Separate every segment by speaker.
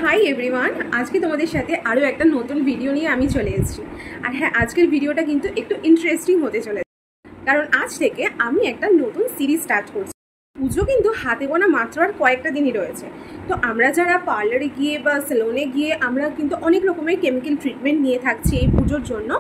Speaker 1: Hi everyone, আজকে তোমাদের সাথে আরও একটা নতুন ভিডিও নিয়ে আমি চলে এসেছি। আর হ্যাঁ, আজকের ভিডিওটা কিন্তু একটু ইন্টারেস্টিং হতে চলেছে, কারণ আজ থেকে আমি একটা নতুন সিরিজ স্টার্ট করছি। পুজো কিন্তু হাতে গোনা মাত্র আর কয়েকটা দিনই রয়েছে। তো আমরা যারা পার্লারে গিয়ে বা সেলুনে গিয়ে আমরা কিন্তু অনেক রকমের কেমিক্যাল ট্রিটমেন্ট নিয়ে থাকছি এই পুজোর জন্য।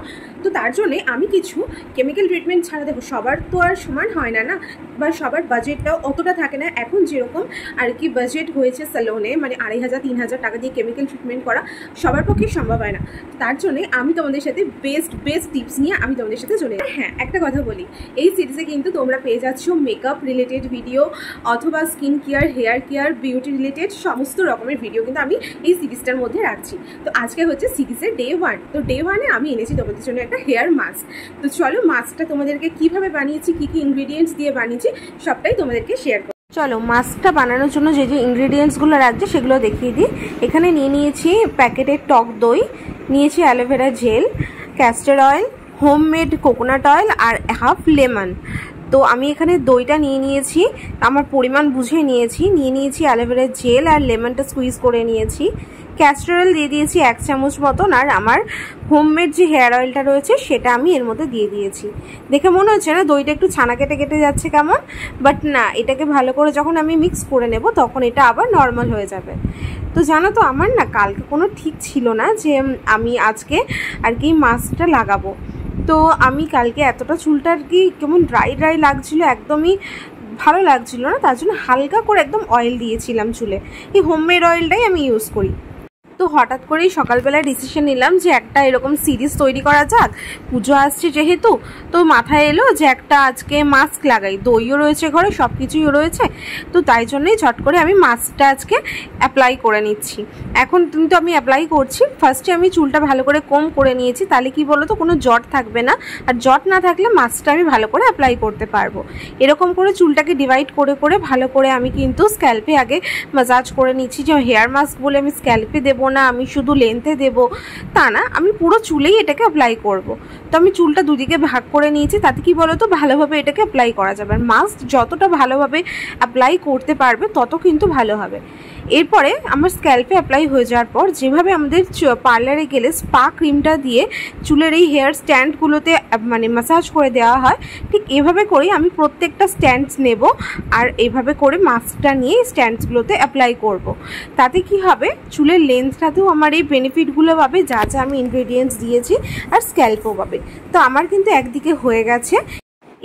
Speaker 1: তো তার জন্যে আমি কিছু কেমিক্যাল ট্রিটমেন্ট ছাড়া, দেখো সবার তো আর সমান হয় না না, বা সবার বাজেটটাও অতটা থাকে না। এখন যেরকম আর কি বাজেট হয়েছে সেলুনে, মানে 2500-3000 টাকা দিয়ে কেমিক্যাল ট্রিটমেন্ট করা সবার পক্ষে সম্ভব হয় না। তার জন্যে আমি তোমাদের সাথে বেস্ট টিপস নিয়ে আমি তোমাদের সাথে চলে। হ্যাঁ, একটা কথা বলি, এই সিরিজে কিন্তু তোমরা পেয়ে যাচ্ছ মেকআপ রিলেটেড ভিডিও, অথবা skin care, hair care, beauty related সমস্ত রকমের ভিডিও কিন্তু আমি এই সিরিজটার মধ্যে রাখছি। তো আজকে হচ্ছে সিরিজের ডে 1। তো ডে 1-এ আমি এনেছি তোমাদের জন্য একটা হেয়ার মাস্ক। তো চলো মাস্কটা তোমাদেরকে কিভাবে বানিয়েছি, কী কী ইনগ্রিডিয়েন্টস দিয়ে বানিয়েছি সবটাই তোমাদেরকে শেয়ার করো। চলো মাস্কটা বানানোর জন্য যে যে ইনগ্রিডিয়েন্টসগুলো রাখছে সেগুলো দেখিয়ে দিই। এখানে নিয়ে নিয়েছি প্যাকেটের টক দই, নিয়েছি aloe vera gel, castor oil, homemade coconut oil আর হাফ লেমন। তো আমি এখানে দইটা নিয়ে নিয়েছি, আমার পরিমাণ বুঝে নিয়েছি অ্যালোভেরা জেল আর লেমনটা স্কুইজ করে নিয়েছি, ক্যাস্টর অয়েল দিয়ে দিয়েছি 1 চামচ মতন, আর আমার হোমমেড যে হেয়ার অয়েলটা রয়েছে সেটা আমি এর মধ্যে দিয়ে দিয়েছি। দেখে মনে হচ্ছে না দইটা একটু ছানা কেটে যাচ্ছে কেমন, বাট না, এটাকে ভালো করে যখন আমি মিক্স করে নেব তখন এটা আবার নর্মাল হয়ে যাবে। তো জানো তো, আমার না কালকে কোনো ঠিক ছিল না যে আমি আজকে আর কি মাস্কটা লাগাবো। তো আমি কালকে এতটা চুলটা আর কি কেমন ড্রাই লাগছিল, একদমই ভালো লাগছিল না, তার জন্য হালকা করে একদম অয়েল দিয়েছিলাম চুলে। এই হোমমেড অয়েলটাই আমি ইউজ করি। তো হঠাৎ করেই সকালবেলা ডিসিশন নিলাম যে একটা এরকম সিরিজ তৈরি করা যাক, পুজো আসছে যেহেতু। তো মাথায় এলো যে একটা আজকে মাস্ক লাগাই, দইও রয়েছে ঘরে, সব কিছুই রয়েছে। তো তাই জন্যই ঝট করে আমি মাস্কটা আজকে অ্যাপ্লাই করে নিচ্ছি। এখন কিন্তু আমি অ্যাপ্লাই করছি। ফার্স্টে আমি চুলটা ভালো করে কোম করে নিয়েছি, তাহলে কি বলো তো, কোনো জট থাকবে না, আর জট না থাকলে মাস্কটা আমি ভালো করে অ্যাপ্লাই করতে পারবো। এরকম করে চুলটাকে ডিভাইড করে ভালো করে আমি কিন্তু স্ক্যাল্পে আগে মাসাজ করে নিচ্ছি। যে হেয়ার মাস্ক বলে আমি স্ক্যাল্পে দেবো না, আমি শুধু লেন্থে দেব তা না, আমি পুরো চুলেই এটাকে অ্যাপ্লাই করব। তো আমি চুলটা দুদিকে ভাগ করে নিয়েছি, তাতে কি বলো তো ভালোভাবে এটাকে অ্যাপ্লাই করা যাবে। আর মাস্ক যতটা ভালোভাবে অ্যাপ্লাই করতে পারবে তত কিন্তু ভালো হবে। এরপরে আমার স্ক্যাল্পে অ্যাপ্লাই হয়ে যাওয়ার পর যেভাবে আমাদের পার্লারে গেলে স্পা ক্রিমটা দিয়ে চুলের এই হেয়ার স্ট্যান্ডগুলোতে মানে ম্যাসাজ করে দেওয়া হয়, ঠিক এভাবে করেই আমি প্রত্যেকটা স্ট্যান্ডস নেব, আর এইভাবে করে মাস্কটা নিয়ে স্ট্যান্ডসগুলোতে অ্যাপ্লাই করব। তাতে কি হবে, চুলের লেন্থটাতেও আমার এই বেনিফিটগুলো পাবে যা যা আমি ইনগ্রেডিয়েন্টস দিয়েছি, আর স্ক্যাল্পও পাবে। তো আমার কিন্তু একদিকে হয়ে গেছে।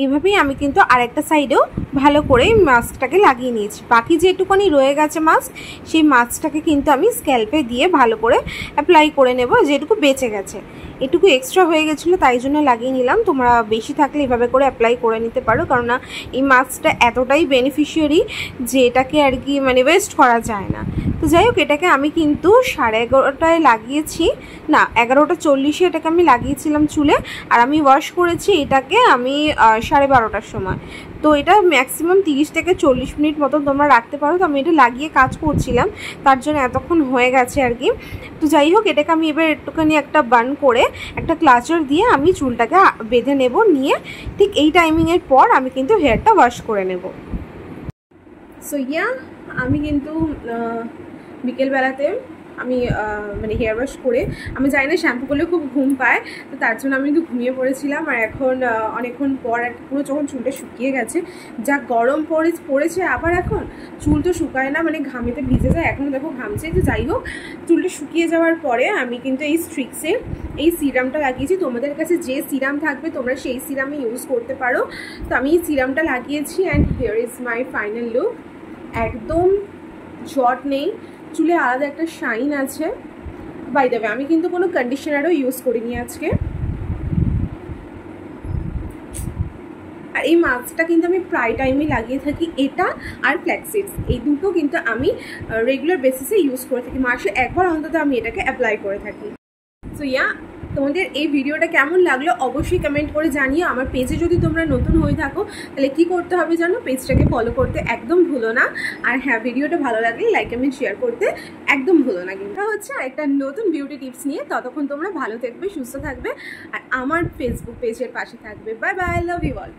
Speaker 1: এভাবেই আমি কিন্তু আরেকটা সাইডেও ভালো করে মাস্কটাকে লাগিয়ে নিয়েছি। বাকি যেটুকুনি রয়ে গেছে মাস্ক, সেই মাস্কটাকে কিন্তু আমি স্ক্যাল্পে দিয়ে ভালো করে অ্যাপ্লাই করে নেব। যেটুকু বেঁচে গেছে, এটুকু এক্সট্রা হয়ে গেছিলো তাই জন্য লাগিয়ে নিলাম। তোমরা বেশি থাকলে এভাবে করে অ্যাপ্লাই করে নিতে পারো, কেননা এই মাস্কটা এতটাই বেনিফিশিয়ারি যে এটাকে আর কি মানে ওয়েস্ট করা যায় না। তো যাই হোক, এটাকে আমি কিন্তু 11:30টায় লাগিয়েছি, না 11:40-এ এটাকে আমি লাগিয়েছিলাম চুলে, আর আমি ওয়াশ করেছি এটাকে আমি 12:30টার সময়। তো এটা ম্যাক্সিমাম 30 থেকে 40 মিনিট মতন তোমরা রাখতে পারো। তো আমি এটা লাগিয়ে কাজ করছিলাম, তার জন্য এতক্ষণ হয়ে গেছে আর কি। তো যাই হোক, এটাকে আমি এবার একটুখানি একটা বান করে একটা ক্লাচার দিয়ে আমি চুলটাকে বেঁধে নেব। নিয়ে ঠিক এই টাইমিংয়ের পর আমি কিন্তু হেয়ারটা ওয়াশ করে নেব। সো আমি কিন্তু বিকেলবেলাতে আমি মানে হেয়ার ওয়াশ করে, আমি জানি না শ্যাম্পু করলে খুব ঘুম পায়, তো তার জন্য আমি কিন্তু ঘুমিয়ে পড়েছিলাম। আর এখন অনেকক্ষণ পর আর পুরো যখন চুলটা শুকিয়ে গেছে, যা গরম পড়েছে, আবার এখন চুল তো শুকায় না, মানে ঘামেতে ভিজে যায়, এখনও দেখো ঘামছে। তো যাই হোক, চুলটা শুকিয়ে যাওয়ার পরে আমি কিন্তু এই স্ট্রিক্সের এই সিরামটা লাগিয়েছি। তোমাদের কাছে যে সিরাম থাকবে তোমরা সেই সিরামই ইউজ করতে পারো। তো আমি এই সিরামটা লাগিয়েছি, and here is my final look. একদম জট নেই, চুলে আলাদা একটা শাইন আছে। বাই দ্য ওয়ে, আমি কিন্তু কোনো কন্ডিশনারও ইউজ করিনি আজকে। আর এই মাস্কটা কিন্তু আমি প্রায় টাইমে লাগিয়ে থাকি, এটা আর ফ্ল্যাক্সিডস, এই দুটো কিন্তু আমি রেগুলার বেসিসে ইউজ করে থাকি। মাসে একবার অন্তত আমি এটাকে অ্যাপ্লাই করে থাকি। সো তোমাদের এই ভিডিওটা কেমন লাগলো অবশ্যই কমেন্ট করে জানিও। আমার পেজে যদি তোমরা নতুন হয়ে থাকো তাহলে কি করতে হবে জানো, পেজটাকে ফলো করতে একদম ভুলো না। আর হ্যাঁ, ভিডিওটা ভালো লাগলে লাইক কমেন্ট শেয়ার করতে একদম ভুলো না। কিন্তু হচ্ছে একটা নতুন বিউটি টিপস নিয়ে, ততক্ষণ তোমরা ভালো থাকবে, সুস্থ থাকবে, আর আমার ফেসবুক পেজের পাশে থাকবে। Bye bye, love you all.